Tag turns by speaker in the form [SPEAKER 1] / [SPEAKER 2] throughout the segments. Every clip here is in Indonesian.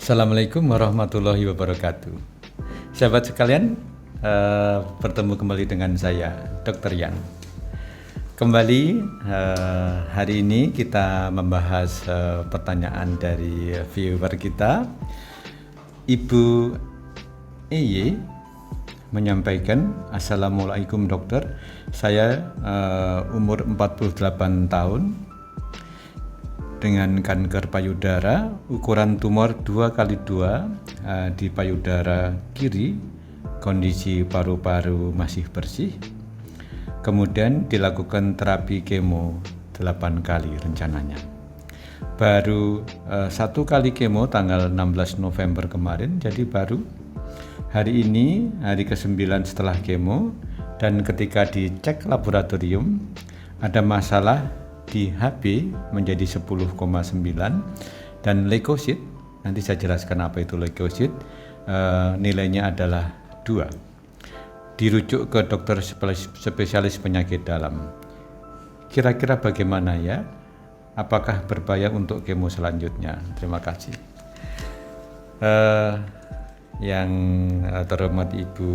[SPEAKER 1] Assalamualaikum warahmatullahi wabarakatuh. Sahabat sekalian, bertemu kembali dengan saya, Dr. Yan. Kembali hari ini kita membahas pertanyaan dari viewer kita. Ibu EY menyampaikan, Assalamualaikum dokter, saya umur 48 tahun dengan kanker payudara, ukuran tumor 2x2 di payudara kiri, kondisi paru-paru masih bersih. Kemudian dilakukan terapi kemo 8 kali rencananya. Baru 1 kali kemo tanggal 16 November kemarin, jadi baru hari ini hari ke-9 setelah kemo, dan ketika dicek laboratorium ada masalah di HB menjadi 10,9 dan leukosit, nanti saya jelaskan apa itu leukosit, nilainya adalah 2. Dirujuk ke dokter spesialis penyakit dalam. Kira-kira bagaimana ya? Apakah berbahaya untuk kemo selanjutnya? Terima kasih. Yang terhormat Ibu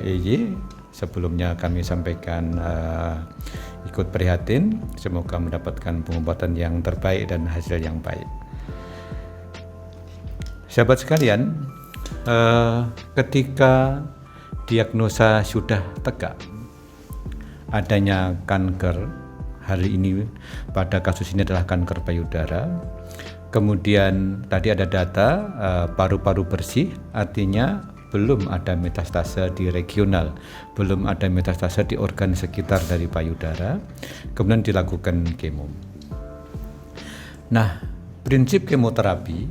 [SPEAKER 1] EY, sebelumnya kami sampaikan ikut prihatin, semoga mendapatkan pengobatan yang terbaik dan hasil yang baik. Sahabat sekalian, ketika diagnosa sudah tegak adanya kanker, hari ini pada kasus ini adalah kanker payudara, kemudian tadi ada data paru-paru bersih, artinya belum ada metastase di regional, belum ada metastase di organ sekitar dari payudara, kemudian dilakukan kemo. Nah, prinsip kemoterapi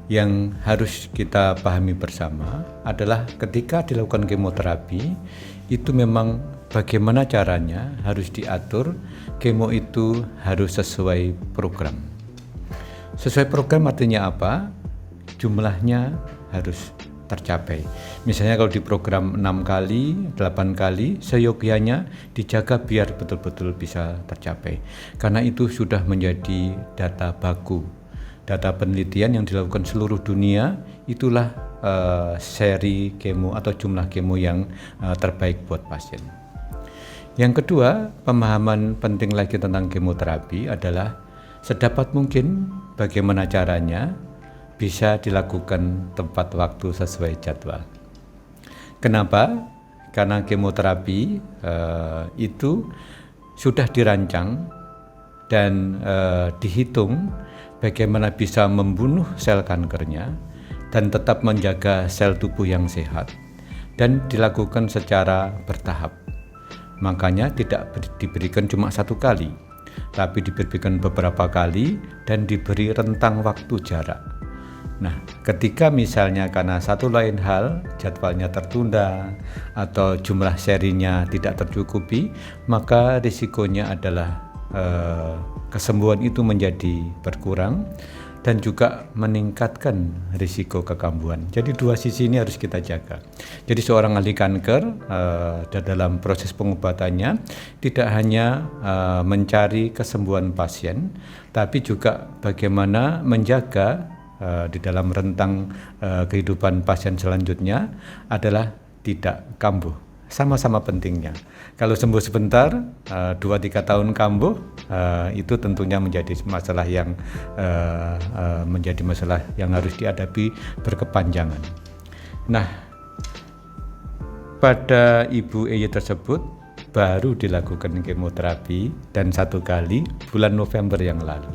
[SPEAKER 1] yang harus kita pahami bersama adalah ketika dilakukan kemoterapi, itu memang bagaimana caranya harus diatur, kemo itu harus sesuai program. Sesuai program artinya apa? Jumlahnya harus tercapai. Misalnya kalau di program 6 kali, 8 kali, seyogyanya dijaga biar betul-betul bisa tercapai. Karena itu sudah menjadi data baku. Data penelitian yang dilakukan seluruh dunia, itulah seri kemo atau jumlah kemo yang terbaik buat pasien. Yang kedua, pemahaman penting lagi tentang kemoterapi adalah sedapat mungkin bagaimana caranya bisa dilakukan tepat waktu sesuai jadwal. Kenapa? Karena kemoterapi itu sudah dirancang dan dihitung bagaimana bisa membunuh sel kankernya dan tetap menjaga sel tubuh yang sehat, dan dilakukan secara bertahap. Makanya tidak diberikan cuma 1 kali, tapi diberikan beberapa kali dan diberi rentang waktu jarak. Nah, ketika misalnya karena satu lain hal jadwalnya tertunda atau jumlah serinya tidak tercukupi, maka risikonya adalah kesembuhan itu menjadi berkurang dan juga meningkatkan risiko kekambuhan. Jadi dua sisi ini harus kita jaga. Jadi seorang ahli kanker dalam proses pengobatannya tidak hanya mencari kesembuhan pasien, tapi juga bagaimana menjaga di dalam rentang kehidupan pasien selanjutnya adalah tidak kambuh. Sama-sama pentingnya. Kalau sembuh sebentar, 2-3 tahun kambuh, itu tentunya menjadi masalah yang harus dihadapi berkepanjangan. Nah, pada Ibu EY tersebut baru dilakukan kemoterapi dan 1 kali bulan November yang lalu.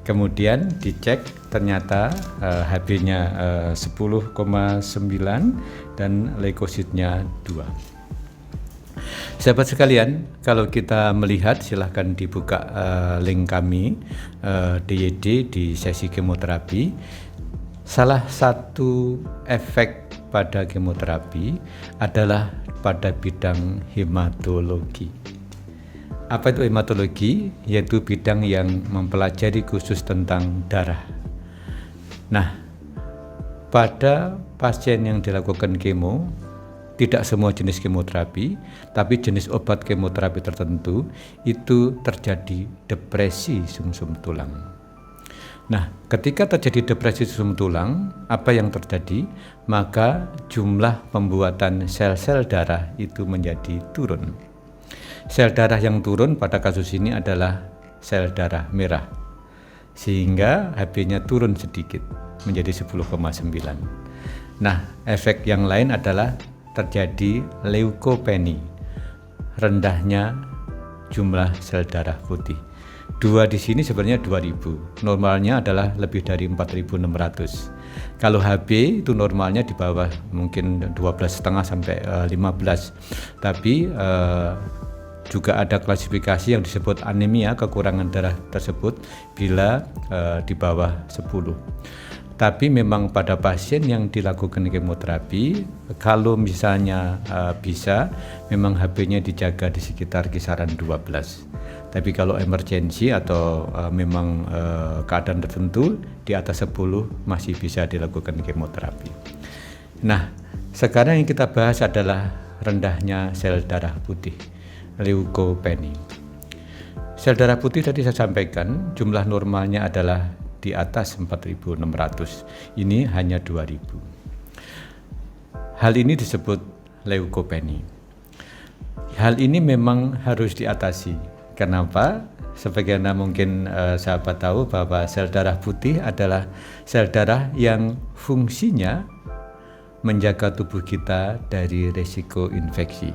[SPEAKER 1] Kemudian dicek ternyata HB-nya 10,9 dan leukositnya 2. Sahabat sekalian, kalau kita melihat silahkan dibuka link kami DYD di sesi kemoterapi. Salah satu efek pada kemoterapi adalah pada bidang hematologi. Apa itu hematologi? Yaitu bidang yang mempelajari khusus tentang darah. Nah, pada pasien yang dilakukan kemo, tidak semua jenis kemoterapi, tapi jenis obat kemoterapi tertentu itu terjadi depresi sumsum tulang. Nah, ketika terjadi depresi sum tulang, apa yang terjadi? Maka jumlah pembuatan sel-sel darah itu menjadi turun. Sel darah yang turun pada kasus ini adalah sel darah merah, sehingga HB-nya turun sedikit menjadi 10,9. Nah, efek yang lain adalah terjadi leukopenia, rendahnya jumlah sel darah putih. Dua di sini sebenarnya 2000, normalnya adalah lebih dari 4600. Kalau HB itu normalnya di bawah mungkin 12,5 sampai 15. Tapi juga ada klasifikasi yang disebut anemia, kekurangan darah tersebut bila di bawah 10. Tapi memang pada pasien yang dilakukan kemoterapi, kalau misalnya bisa, memang HB-nya dijaga di sekitar kisaran 12. Tapi kalau emergensi atau memang keadaan tertentu di atas 10 masih bisa dilakukan kemoterapi. Nah, sekarang yang kita bahas adalah rendahnya sel darah putih, leukopenia. Sel darah putih tadi saya sampaikan jumlah normalnya adalah di atas 4.600, ini hanya 2.000. Hal ini disebut leukopenia. Hal ini memang harus diatasi. Kenapa? Sebagaimana mungkin sahabat tahu bahwa sel darah putih adalah sel darah yang fungsinya menjaga tubuh kita dari risiko infeksi.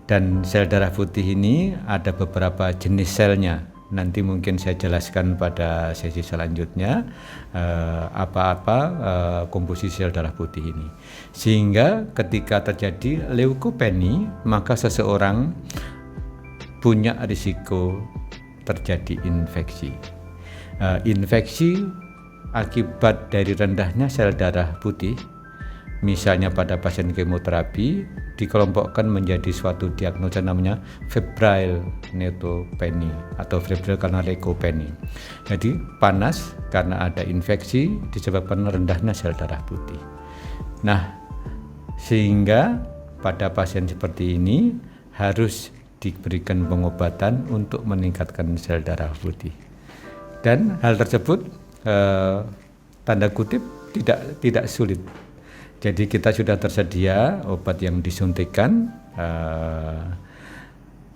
[SPEAKER 1] Dan sel darah putih ini ada beberapa jenis selnya. Nanti mungkin saya jelaskan pada sesi selanjutnya apa-apa komposisi sel darah putih ini. Sehingga ketika terjadi leukopenia, maka seseorang punya risiko terjadi infeksi. Infeksi akibat dari rendahnya sel darah putih, misalnya pada pasien kemoterapi, dikelompokkan menjadi suatu diagnosa namanya febrile neutropenia atau febrile karena leukopenia. Jadi panas karena ada infeksi disebabkan rendahnya sel darah putih. Nah, sehingga pada pasien seperti ini harus diberikan pengobatan untuk meningkatkan sel darah putih. Dan hal tersebut tanda kutip tidak sulit. Jadi kita sudah tersedia obat yang disuntikan,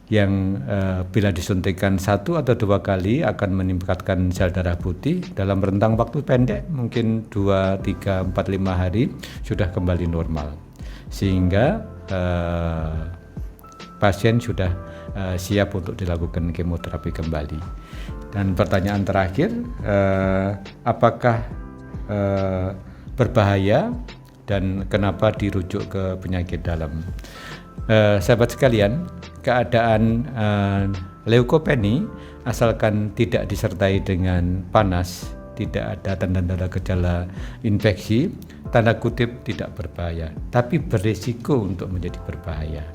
[SPEAKER 1] yang bila disuntikan 1 atau 2 kali akan meningkatkan sel darah putih dalam rentang waktu pendek, mungkin 2, 3, 4, 5 hari sudah kembali normal. Sehingga pasien sudah siap untuk dilakukan kemoterapi kembali. Dan pertanyaan terakhir, apakah berbahaya dan kenapa dirujuk ke penyakit dalam? Sahabat sekalian, keadaan leukopenia asalkan tidak disertai dengan panas, tidak ada tanda-tanda gejala infeksi, tanda kutip tidak berbahaya, tapi berisiko untuk menjadi berbahaya.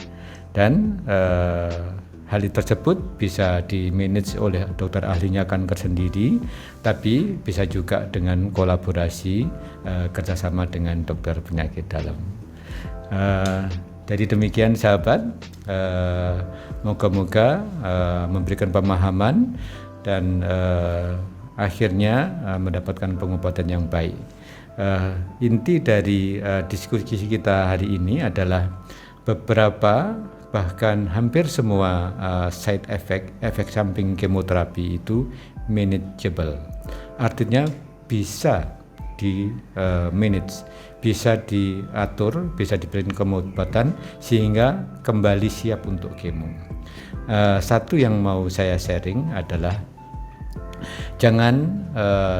[SPEAKER 1] Dan hal tersebut bisa di-manage oleh dokter ahlinya kanker sendiri, tapi bisa juga dengan kolaborasi kerjasama dengan dokter penyakit dalam. Jadi demikian sahabat, moga-moga memberikan pemahaman dan akhirnya mendapatkan pengobatan yang baik. Inti dari diskusi kita hari ini adalah beberapa bahkan hampir semua side effect, efek samping kemoterapi itu manageable. Artinya bisa di manage, bisa diatur, bisa diberikan pengobatan sehingga kembali siap untuk kemo. Satu yang mau saya sharing adalah jangan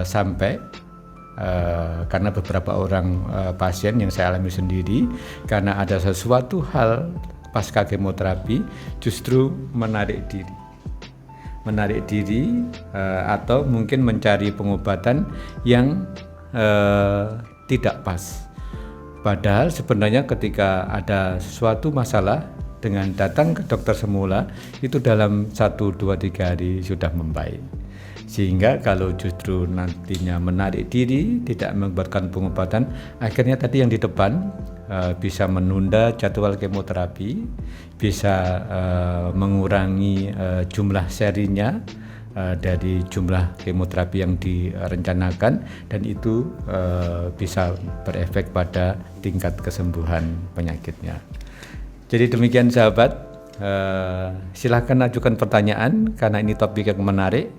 [SPEAKER 1] sampai karena beberapa orang pasien yang saya alami sendiri, karena ada sesuatu hal pasca kemoterapi justru menarik diri atau mungkin mencari pengobatan yang tidak pas. Padahal sebenarnya ketika ada suatu masalah, dengan datang ke dokter semula itu dalam 1, 2, 3 hari sudah membaik. Sehingga kalau justru nantinya menarik diri, tidak memberikan pengobatan, akhirnya tadi yang di depan bisa menunda jadwal kemoterapi, bisa mengurangi jumlah serinya, dari jumlah kemoterapi yang direncanakan, dan itu bisa berefek pada tingkat kesembuhan penyakitnya. Jadi demikian sahabat, silahkan ajukan pertanyaan karena ini topik yang menarik,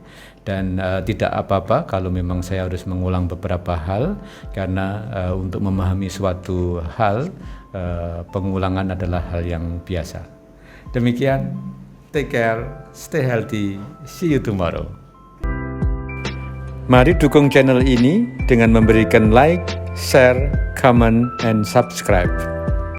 [SPEAKER 1] dan tidak apa-apa kalau memang saya harus mengulang beberapa hal karena untuk memahami suatu hal pengulangan adalah hal yang biasa. Demikian, take care, stay healthy, see you tomorrow. Mari dukung channel ini dengan memberikan like, share, comment, and subscribe.